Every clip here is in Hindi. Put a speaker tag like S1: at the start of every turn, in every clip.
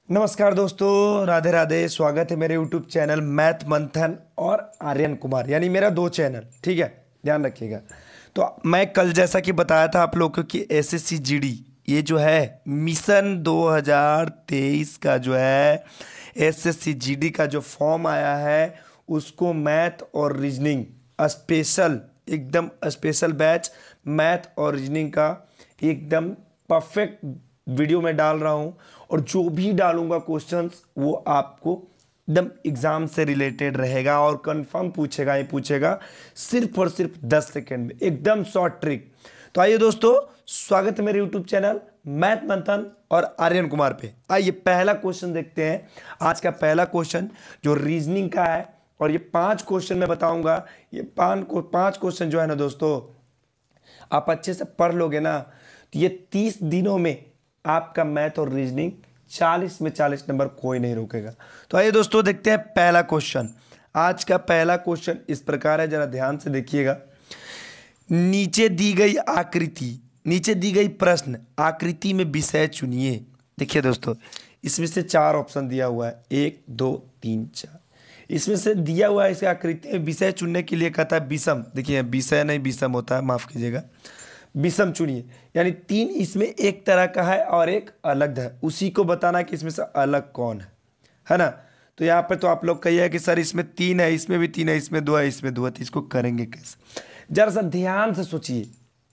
S1: नमस्कार दोस्तों, राधे राधे। स्वागत है मेरे यूट्यूब चैनल मैथ मंथन और आर्यन कुमार, यानी मेरा दो चैनल। ठीक है, ध्यान रखिएगा। तो मैं कल जैसा कि बताया था आप लोगों को कि एसएससी जीडी ये जो है मिशन 2023 का जो है एसएससी जीडी का जो फॉर्म आया है उसको मैथ और रीजनिंग स्पेशल, एकदम स्पेशल बैच मैथ और रीजनिंग का एकदम परफेक्ट वीडियो में डाल रहा हूं। और जो भी डालूंगा क्वेश्चंस वो आपको एकदम एग्जाम से रिलेटेड रहेगा और कंफर्म पूछेगा ही पूछेगा, सिर्फ और सिर्फ 10 सेकंड में, एकदम शॉर्ट ट्रिक। तो आइए दोस्तों, स्वागत है मेरे यूट्यूब चैनल मैथ मंथन और आर्यन कुमार पे। आइए पहला क्वेश्चन देखते हैं। आज का पहला क्वेश्चन जो रीजनिंग का है और ये 5 क्वेश्चन मैं बताऊंगा। ये 5 क्वेश्चन जो है ना दोस्तों, आप अच्छे से पढ़ लोगे ना तो ये 30 दिनों में आपका मैथ और रीजनिंग 40 में 40 नंबर कोई नहीं रोकेगा। तो आइए दोस्तों देखते हैं पहला क्वेश्चन। आज का पहला क्वेश्चन इस प्रकार है, जरा ध्यान से देखिएगा। नीचे दी गई प्रश्न आकृति में विषय चुनिए। देखिए दोस्तों, इसमें से 4 ऑप्शन दिया हुआ है, 1 2 3 4। इसमें से दिया हुआ है इस आकृति में विषय चुनने के लिए कहता है विषम। देखिए विषय नहीं विषम होता है, माफ कीजिएगा, विषम चुनिए। यानी 3 इसमें एक तरह का है और एक अलग है, उसी को बताना कि इसमें से अलग कौन है ना। तो यहाँ पर तो आप लोग कहिए कि सर इसमें 3 है, इसमें भी 3 है, इसमें 2 है, इसमें 2 है, तो इसको करेंगे कैसे? जरा सा ध्यान से सोचिए,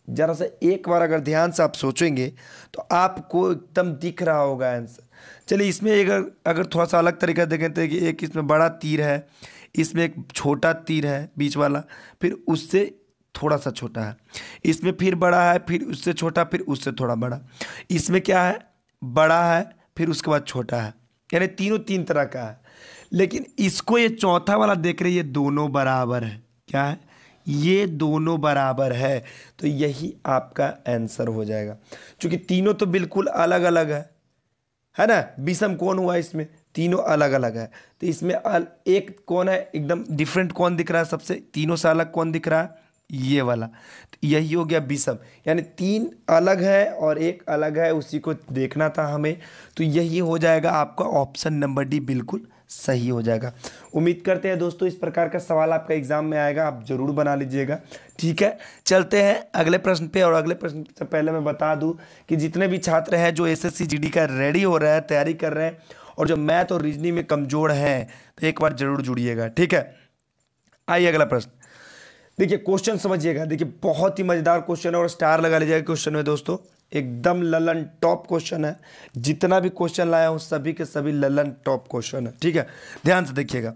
S1: जरा सा एक बार अगर ध्यान से आप सोचेंगे तो आपको एकदम दिख रहा होगा आंसर। चलिए इसमें अगर थोड़ा सा अलग तरीका देखें तो कि एक इसमें बड़ा तीर है, इसमें एक छोटा तीर है बीच वाला, फिर उससे थोड़ा सा छोटा है, इसमें फिर बड़ा है, फिर उससे छोटा, फिर उससे थोड़ा बड़ा। इसमें क्या है, बड़ा है, फिर उसके बाद छोटा है, यानी तीनों 3 तरह का है। लेकिन इसको ये चौथा वाला देख रहे हैं, ये दोनों बराबर है। क्या है? ये दोनों बराबर है, तो यही आपका आंसर हो जाएगा। क्योंकि तीनों तो बिल्कुल अलग अलग है ना। विषम कौन हुआ? इसमें तीनों अलग अलग है, तो इसमें एक कौन है एकदम डिफरेंट, कौन दिख रहा है सबसे, तीनों से अलग कौन दिख रहा है? ये वाला। तो यही हो गया विषम, यानी 3 अलग है और एक अलग है, उसी को देखना था हमें। तो यही हो जाएगा आपका ऑप्शन नंबर डी, बिल्कुल सही हो जाएगा। उम्मीद करते हैं दोस्तों इस प्रकार का सवाल आपका एग्जाम में आएगा, आप जरूर बना लीजिएगा। ठीक है, चलते हैं अगले प्रश्न पे। और अगले प्रश्न से पहले मैं बता दूं कि जितने भी छात्र हैं जो एसएससी जीडी का रेडी हो रहे हैं, तैयारी कर रहे हैं, और जो मैथ और रीजनिंग में कमजोर हैं, तो एक बार जरूर जुड़िएगा। ठीक है, आइए अगला प्रश्न देखिए। क्वेश्चन समझिएगा, देखिए बहुत ही मजेदार क्वेश्चन है और स्टार लगा लीजिएगा क्वेश्चन में दोस्तों। एकदम ललन टॉप क्वेश्चन है, जितना भी क्वेश्चन लाया हूं सभी के सभी ललन टॉप क्वेश्चन है। ठीक है, ध्यान से देखिएगा।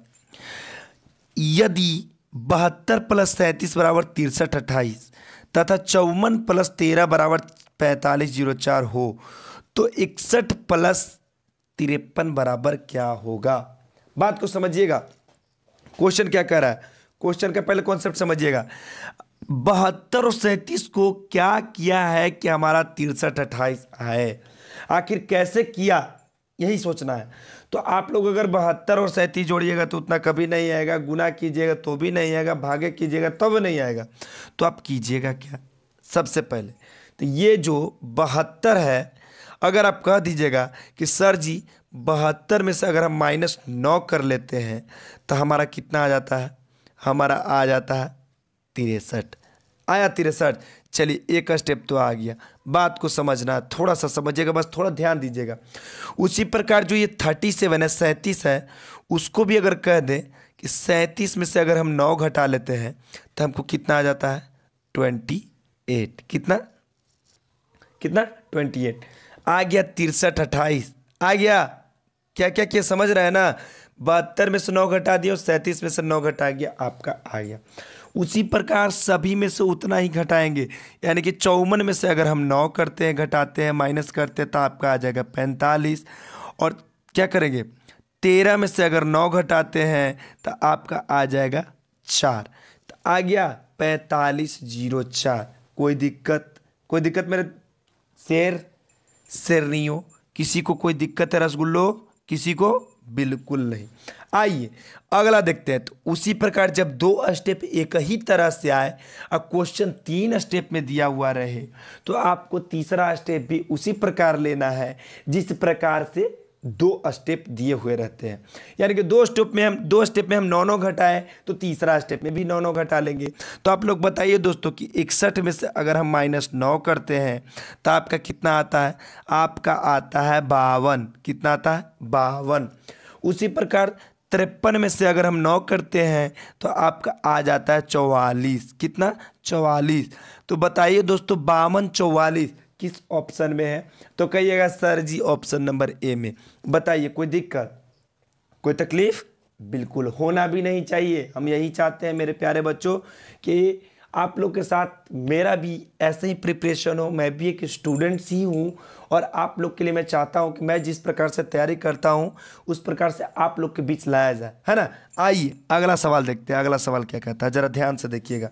S1: यदि 72 + 37 = 6328 तथा 54 + 13 = 4504 हो तो 61 + 53 बराबर क्या होगा? बात को समझिएगा, क्वेश्चन क्या कह रहा है। क्वेश्चन का पहले कॉन्सेप्ट समझिएगा। 72 और 37 को क्या किया है कि हमारा 6328 आए, आखिर कैसे किया, यही सोचना है। तो आप लोग अगर 72 और 37 जोड़िएगा तो उतना कभी नहीं आएगा, गुना कीजिएगा तो भी नहीं आएगा, भागे कीजिएगा तब नहीं आएगा। तो आप कीजिएगा क्या? सबसे पहले तो ये जो 72 है, अगर आप कह दीजिएगा कि सर जी 72 में से अगर हम -9 कर लेते हैं तो हमारा कितना आ जाता है? हमारा आ जाता है 63। आया 63। चलिए एक स्टेप तो आ गया। बात को समझना, थोड़ा सा समझिएगा, बस थोड़ा ध्यान दीजिएगा। उसी प्रकार जो ये 37 है, 37 है, उसको भी अगर कह दें कि 37 में से अगर हम 9 घटा लेते हैं तो हमको कितना आ जाता है? 28। कितना कितना? 28 आ गया। 63 28 आ गया। क्या क्या क्या समझ रहे हैं ना? 72 में से 9 घटा दिया और 37 में से 9 घटा गया, आपका आ गया। उसी प्रकार सभी में से उतना ही घटाएंगे, यानी कि 54 में से अगर हम 9 करते हैं, घटाते हैं, माइनस करते हैं तो आपका आ जाएगा 45। और क्या करेंगे? 13 में से अगर 9 घटाते हैं तो आपका आ जाएगा 4, तो आ गया 4504। कोई दिक्कत मेरे शेरनियों? किसी को कोई दिक्कत है रसगुल्लो? किसी को बिल्कुल नहीं। आइए अगला देखते हैं। तो उसी प्रकार जब 2 स्टेप एक ही तरह से आए और क्वेश्चन 3 स्टेप में दिया हुआ रहे तो आपको तीसरा स्टेप भी उसी प्रकार लेना है जिस प्रकार से दो स्टेप दिए हुए रहते हैं, यानी कि दो स्टेप में हम 9 घटाएं तो तीसरा स्टेप में भी 9 घटा लेंगे। तो आप लोग बताइए दोस्तों कि 61 में से अगर हम -9 करते हैं तो आपका कितना आता है? आपका आता है 52। कितना आता है? 52। उसी प्रकार 53 में से अगर हम 9 करते हैं तो आपका आ जाता है 44। कितना? 44। तो बताइए दोस्तों 52 44 किस ऑप्शन में है? तो कहिएगा sir ji option number A में। बताइए कोई दिक्कत, कोई तकलीफ? बिल्कुल होना भी नहीं चाहिए। हम यही चाहते हैं मेरे प्यारे बच्चों कि आप लोग के साथ मेरा भी ऐसे ही प्रिपरेशन हो। मैं भी एक स्टूडेंट्स ही हूँ और आप लोग के लिए मैं चाहता हूँ कि मैं जिस प्रकार से तैयारी करता हूँ उस प्रकार से आप लोग के बीच लाया जाए, है ना। आइए अगला सवाल देखते हैं। अगला सवाल क्या कहता है, जरा ध्यान से देखिएगा।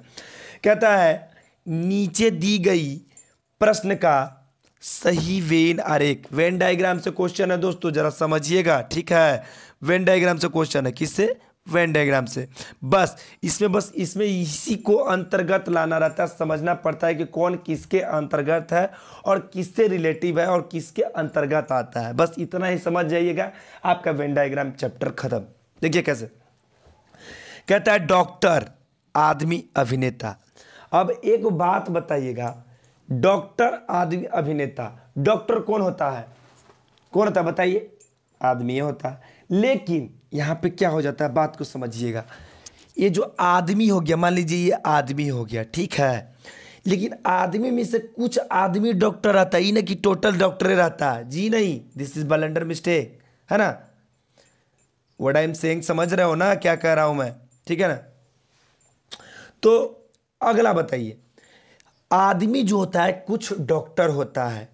S1: कहता है नीचे दी गई प्रश्न का सही वेन आरेख। वेन डायग्राम से क्वेश्चन है दोस्तों, जरा समझिएगा, ठीक है। वेन डायग्राम से क्वेश्चन है। किससे? वेन डायग्राम से। बस इसमें इसी को अंतर्गत लाना रहता है, समझना पड़ता है कि कौन किसके अंतर्गत है और किससे रिलेटिव है और किसके अंतर्गत आता है। बस इतना ही समझ जाइएगा, आपका वेन डायग्राम चैप्टर खत्म। देखिए कैसे कहता है, डॉक्टर, आदमी, अभिनेता। अब एक बात बताइएगा, डॉक्टर, आदमी, अभिनेता। डॉक्टर कौन होता है? कौन होता है बताइए? आदमी होता है। लेकिन यहां पे क्या हो जाता है, बात को समझिएगा। ये जो आदमी हो गया, मान लीजिए ये आदमी हो गया, ठीक है। लेकिन आदमी में से कुछ आदमी डॉक्टर रहता है, ही ना कि टोटल डॉक्टर रहता है। जी नहीं, दिस इज ब्लंडर मिस्टेक, है ना। व्हाट आई एम सेइंग समझ रहे हो ना क्या कह रहा हूं मैं, ठीक है ना। तो अगला बताइए, आदमी जो होता है कुछ डॉक्टर होता है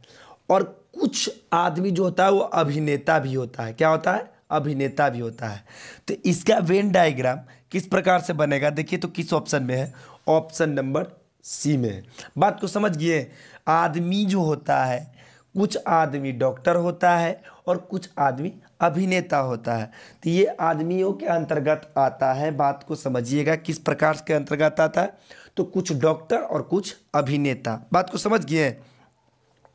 S1: और कुछ आदमी जो होता है वो अभिनेता भी होता है। क्या होता है? अभिनेता भी होता है। तो इसका वेन डायग्राम किस प्रकार से बनेगा देखिए, तो किस ऑप्शन में है? ऑप्शन नंबर सी में है। बात को समझ गए। आदमी जो होता है, कुछ आदमी डॉक्टर होता है और कुछ आदमी अभिनेता होता है। तो ये आदमियों के अंतर्गत आता है। बात को समझिएगा किस प्रकार के अंतर्गत आता है, तो कुछ डॉक्टर और कुछ अभिनेता। बात को समझ गए।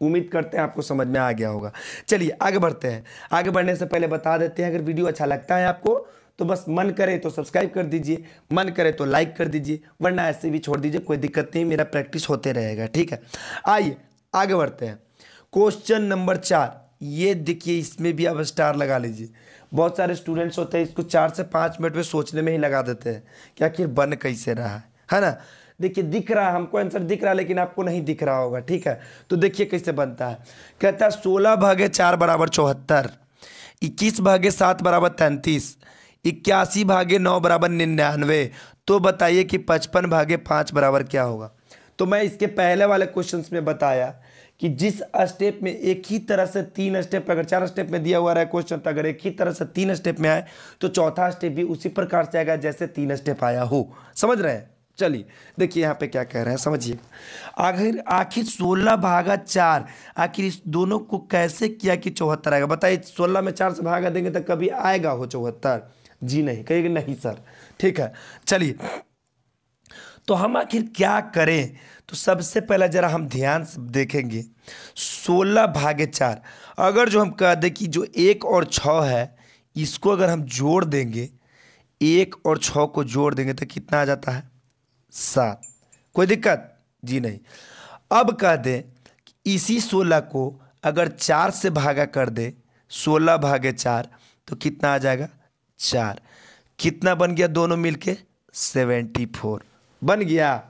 S1: उम्मीद करते हैं आपको समझ में आ गया होगा। चलिए आगे बढ़ते हैं। आगे बढ़ने से पहले बता देते हैं, अगर वीडियो अच्छा लगता है आपको तो बस मन करे तो सब्सक्राइब कर दीजिए, मन करे तो लाइक कर दीजिए, वरना ऐसे भी छोड़ दीजिए, कोई दिक्कत नहीं, मेरा प्रैक्टिस होते रहेगा, ठीक है। आइए आगे बढ़ते हैं। क्वेश्चन नंबर 4, ये देखिए, इसमें भी आप स्टार लगा लीजिए। बहुत सारे स्टूडेंट्स होते हैं इसको 4 से 5 मिनट में सोचने में ही लगा देते हैं कि आखिर बन कैसे रहा है ना। देखिए दिख रहा है हमको, आंसर दिख रहा है, लेकिन आपको नहीं दिख रहा होगा, ठीक है। तो देखिए कैसे बनता है। कहता है 16/4 = 74, 21/7 = 33, 81/9 = 99। तो बताइए कि 55/5 बराबर क्या होगा। तो मैं इसके पहले वाले क्वेश्चंस में बताया कि जिस स्टेप में एक ही तरह से 3 स्टेप, अगर 4 स्टेप में दिया हुआ रहा क्वेश्चन, तो अगर एक ही तरह से 3 स्टेप में आए तो चौथा स्टेप भी उसी प्रकार से आएगा जैसे 3 स्टेप आया हो। समझ रहे हैं? चलिए देखिए यहाँ पे क्या कह रहे हैं, समझिए। आखिर 16/4, आखिर इस दोनों को कैसे किया कि 74 आएगा। बताइए 16 में 4 से भागा देंगे तो कभी आएगा हो 74? जी नहीं, कहेंगे नहीं सर, ठीक है। चलिए तो हम आखिर क्या करें, तो सबसे पहले जरा हम ध्यान से देखेंगे। 16/4 अगर जो हम कह दें कि जो 1 और 6 है इसको अगर हम जोड़ देंगे, 1 और 6 को जोड़ देंगे तो कितना आ जाता है? 7। कोई दिक्कत? जी नहीं। अब कह दें कि इसी 16 को अगर 4 से भागा कर दे, 16/4 तो कितना आ जाएगा? 4। कितना बन गया दोनों मिलके? 74 बन गया।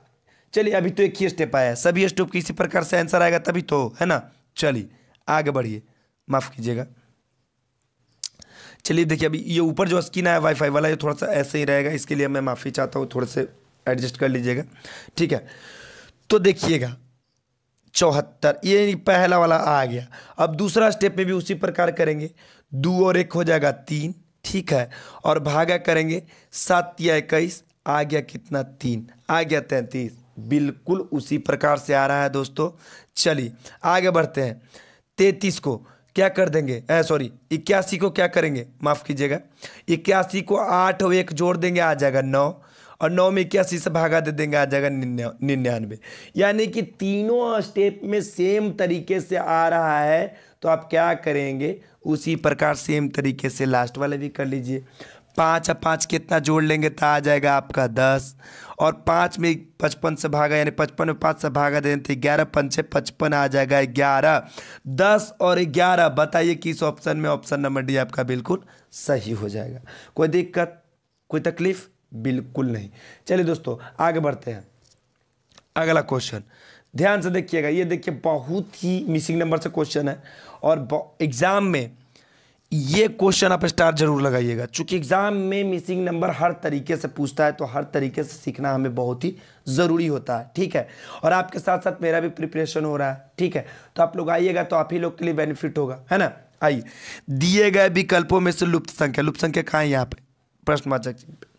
S1: चलिए अभी तो एक ही स्टेप आया है, सभी स्टेप किसी प्रकार से आंसर आएगा तभी तो, है ना। चलिए आगे बढ़िए, माफ कीजिएगा। चलिए देखिए, अभी ये ऊपर जो स्क्रीन आया वाईफाई वाला, ये थोड़ा सा ऐसे ही रहेगा, इसके लिए मैं माफ़ी चाहता हूँ, थोड़े से एडजस्ट कर लीजिएगा, ठीक है। तो देखिएगा 74, ये पहला वाला आ गया। अब दूसरा स्टेप में भी उसी प्रकार करेंगे, 2 और 1 हो जाएगा 3, ठीक है। और भागा करेंगे, 7 या 21 आ गया कितना? 3 आ गया 33। बिल्कुल उसी प्रकार से आ रहा है दोस्तों। चलिए आगे बढ़ते हैं। 33 को क्या कर देंगे, सॉरी 81 को क्या करेंगे, माफ़ कीजिएगा, 81 को 8 और 1 जोड़ देंगे, आ जाएगा 9, और 9 में 81 से भागा दे देंगे, आ जाएगा 99। यानी कि तीनों स्टेप में सेम तरीके से आ रहा है, तो आप क्या करेंगे, उसी प्रकार सेम तरीके से लास्ट वाले भी कर लीजिए। 5 और 5 कितना जोड़ लेंगे तो आ जाएगा आपका 10, और 5 में 55 से भागा यानी 55 में 5 से भागा दें तो 11 पंचे 55 आ जाएगा 11। 10 और 11 बताइए किस ऑप्शन में, ऑप्शन नंबर डी आपका बिल्कुल सही हो जाएगा। कोई दिक्कत, कोई तकलीफ बिल्कुल नहीं। चलिए दोस्तों आगे बढ़ते हैं। अगला क्वेश्चन ध्यान से देखिएगा, ये देखिए बहुत ही मिसिंग नंबर से क्वेश्चन है, और एग्जाम में ये क्वेश्चन आप स्टार जरूर लगाइएगा, क्योंकि एग्जाम में मिसिंग नंबर हर तरीके से पूछता है, तो हर तरीके से सीखना हमें बहुत ही ज़रूरी होता है, ठीक है। और आपके साथ साथ मेरा भी प्रिपरेशन हो रहा है, ठीक है। तो आप लोग आइएगा तो आप ही लोग के लिए बेनिफिट होगा, है ना। आइए, दिए गए विकल्पों में से लुप्त संख्या कहाँ है यहाँ पे, प्रश्नवाचक चिन्ह पे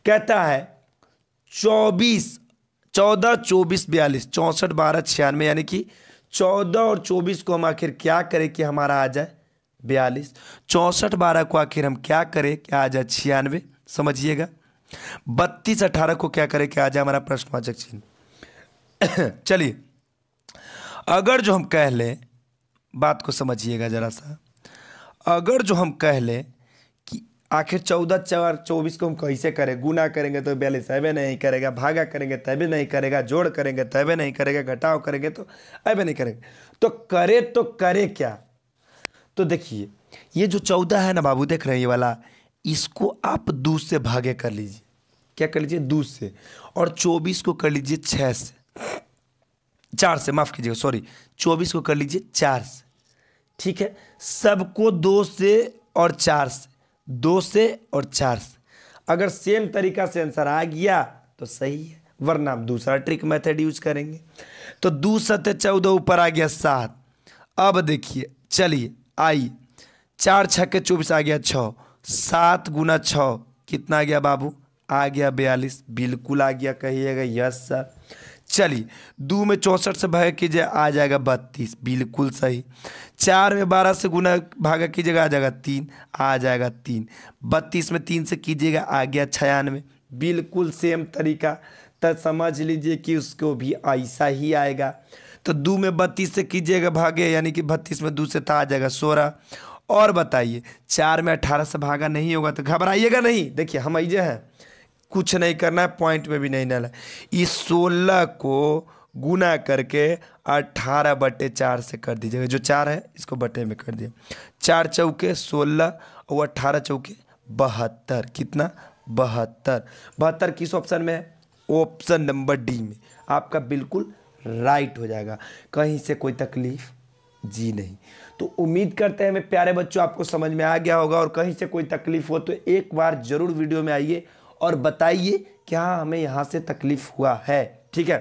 S1: कहता है 14, 24, 42, 64, 12, 96, यानी कि 14 और 24 को हम आखिर क्या करें कि हमारा आ जाए 42, 64, 12 को आखिर हम क्या करें क्या आ जाए 96, समझिएगा। 32, 18 को क्या करें क्या आ जाए हमारा प्रश्नवाचक चिन्ह। चलिए, अगर जो हम कह लें, बात को समझिएगा जरा सा, अगर जो हम कह लें कि आखिर 14, 4, 24 को हम कैसे करें, गुना करेंगे तो 42 अबे नहीं करेगा, भागा करेंगे तबे नहीं करेगा, जोड़ करेंगे तबे नहीं करेगा, घटाव करेंगे तो अबे नहीं करेंगे, तो करे क्या। तो देखिए ये जो 14 है ना बाबू, देख रहे हैं ये वाला, इसको आप 2 से भागे कर लीजिए, क्या कर लीजिए 2 से, और 24 को कर लीजिए 6 से, 4 से, माफ कीजिएगा सॉरी, 24 को कर लीजिए 4 से, ठीक है। सबको 2 से और 4 से, 2 से और 4 से, अगर सेम तरीका से आंसर आ गया तो सही है, वरना हम दूसरा ट्रिक मेथड यूज करेंगे। तो 2 7 14 ऊपर आ गया 7। अब देखिए, चलिए आई 4 6 के 24 आ गया 6, 7 गुना 6 कितना आ गया बाबू, आ गया 42, बिल्कुल आ गया, कहिएगा यस सर। चलिए 2 में 64 से भागा कीजिए आ जाएगा 32, बिल्कुल सही। 4 में 12 से गुना भागा कीजिएगा आ जाएगा 3, आ जाएगा 3। 32 में 3 से कीजिएगा आ गया 96, बिल्कुल सेम तरीका, तो समझ लीजिए कि उसको भी ऐसा ही आएगा। तो 2 में 32 से कीजिएगा भागे, यानी कि 32 में 2 से तो आ जाएगा 16। और बताइए 4 में 18 से भागा नहीं होगा तो घबराइएगा नहीं, देखिए हम ऐसे हैं, कुछ नहीं करना है, पॉइंट में भी नहीं डाला। इस 16 को गुना करके 18/4 से कर दीजिएगा, जो 4 है इसको बटे में कर दिया, 4 चौके 16 और 18 चौके 72, कितना 72। 72 किस ऑप्शन में है, ऑप्शन नंबर डी में, आपका बिल्कुल राइट हो जाएगा, कहीं से कोई तकलीफ जी नहीं। तो उम्मीद करते हैं मेरे प्यारे बच्चों आपको समझ में आ गया होगा, और कहीं से कोई तकलीफ हो तो एक बार जरूर वीडियो में आइए और बताइए क्या हमें यहाँ से तकलीफ हुआ है, ठीक है।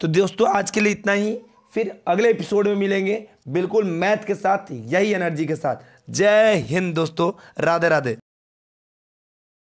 S1: तो दोस्तों आज के लिए इतना ही, फिर अगले एपिसोड में मिलेंगे बिल्कुल मैथ के साथ, यही एनर्जी के साथ। जय हिंद दोस्तों, राधे राधे।